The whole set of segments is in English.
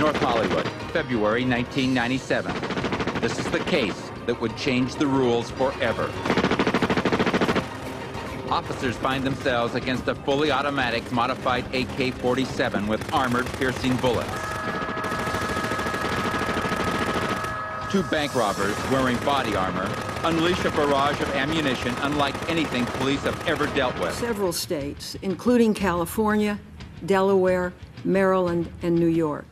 North Hollywood, February 1997. This is the case that would change the rules forever. Officers find themselves against a fully automatic modified AK-47 with armored piercing bullets. Two bank robbers wearing body armor unleash a barrage of ammunition unlike anything police have ever dealt with. Several states, including California, Delaware, Maryland, and New York,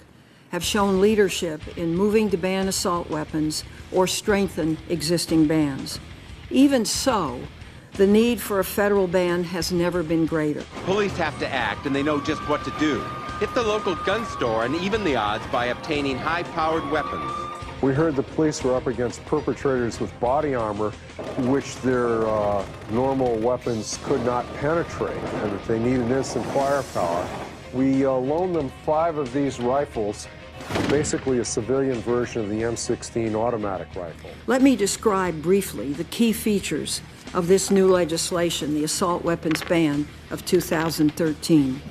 have shown leadership in moving to ban assault weapons or strengthen existing bans. Even so, the need for a federal ban has never been greater. Police have to act, and they know just what to do. Hit the local gun store and even the odds by obtaining high-powered weapons. We heard the police were up against perpetrators with body armor, which their normal weapons could not penetrate, and that they needed instant firepower. We loaned them 5 of these rifles, basically a civilian version of the M16 automatic rifle. Let me describe briefly the key features of this new legislation, the assault weapons ban of 2013.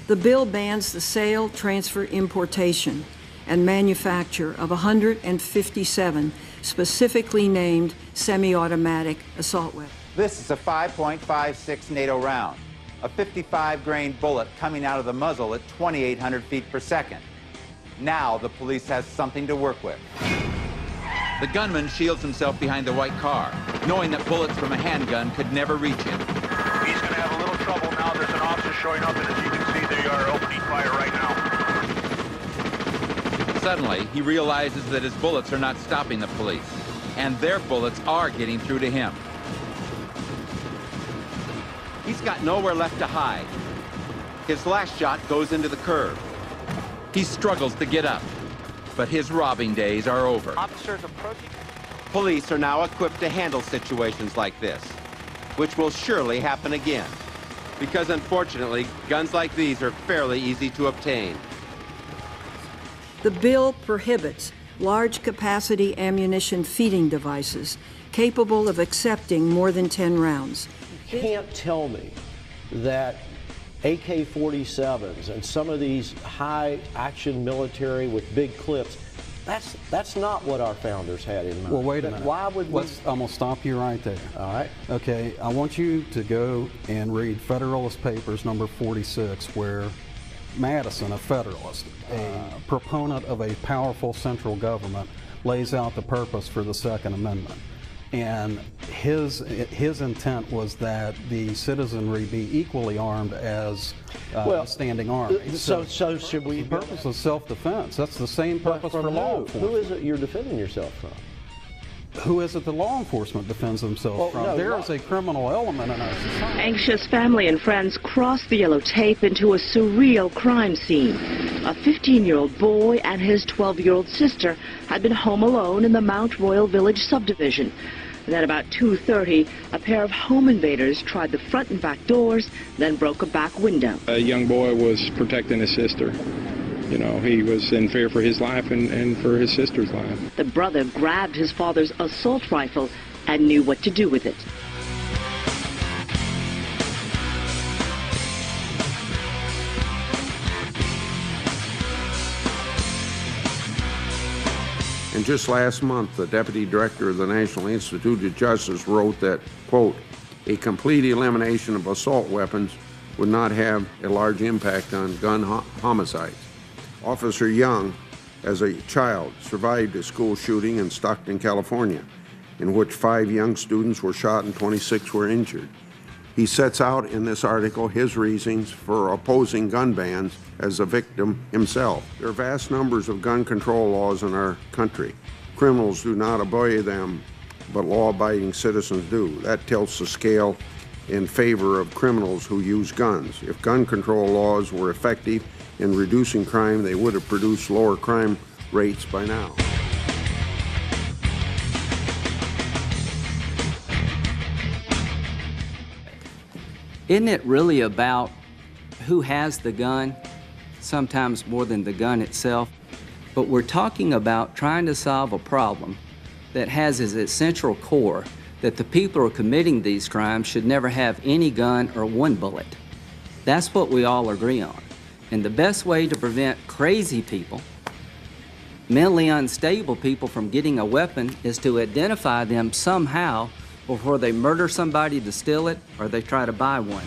The bill bans the sale, transfer, importation, and manufacture of 157 specifically named semi-automatic assault weapons. This is a 5.56 NATO round, a 55-grain bullet coming out of the muzzle at 2,800 feet per second. Now the police has something to work with. The gunman shields himself behind the white car, knowing that bullets from a handgun could never reach him. He's going to have a little trouble now. There's an officer showing up, and as you can see, they are opening fire right now. Suddenly, he realizes that his bullets are not stopping the police, and their bullets are getting through to him. He's got nowhere left to hide. His last shot goes into the curb. He struggles to get up, but his robbing days are over. Officers approaching. Police are now equipped to handle situations like this, which will surely happen again, because unfortunately, guns like these are fairly easy to obtain. The bill prohibits large-capacity ammunition feeding devices capable of accepting more than 10 rounds. You can't tell me that AK-47s and some of these high-action military with big clips, that's not what our founders had in mind. Well, wait a minute. Why would we? I'm going to stop you right there. All right. Okay, I want you to go and read Federalist Papers number 46, where Madison, a Federalist, a proponent of a powerful central government, lays out the purpose for the Second Amendment. And his intent was that the citizenry be equally armed as a standing army. So should we? The purpose of self-defense. That's the same purpose for law enforcement. Who is it you're defending yourself from? Who is it the law enforcement defends themselves from? No, there is a criminal element in our society. Anxious family and friends cross the yellow tape into a surreal crime scene. A 15-year-old boy and his 12-year-old sister had been home alone in the Mount Royal Village subdivision. And at about 2:30, a pair of home invaders tried the front and back doors, then broke a back window. A young boy was protecting his sister. You know, he was in fear for his life and for his sister's life. The brother grabbed his father's assault rifle and knew what to do with it. And just last month, the deputy director of the National Institute of Justice wrote that, quote, a complete elimination of assault weapons would not have a large impact on gun homicides. Officer Young, as a child, survived a school shooting in Stockton, California, in which 5 young students were shot and 26 were injured. He sets out in this article his reasons for opposing gun bans as a victim himself. There are vast numbers of gun control laws in our country. Criminals do not obey them, but law-abiding citizens do. That tilts the scale in favor of criminals who use guns. If gun control laws were effective in reducing crime, they would have produced lower crime rates by now. Isn't it really about who has the gun, sometimes more than the gun itself? But we're talking about trying to solve a problem that has as its central core that the people who are committing these crimes should never have any gun or one bullet. That's what we all agree on. And the best way to prevent crazy people mentally unstable people from getting a weapon is to identify them somehow before they murder somebody to steal it or they try to buy one.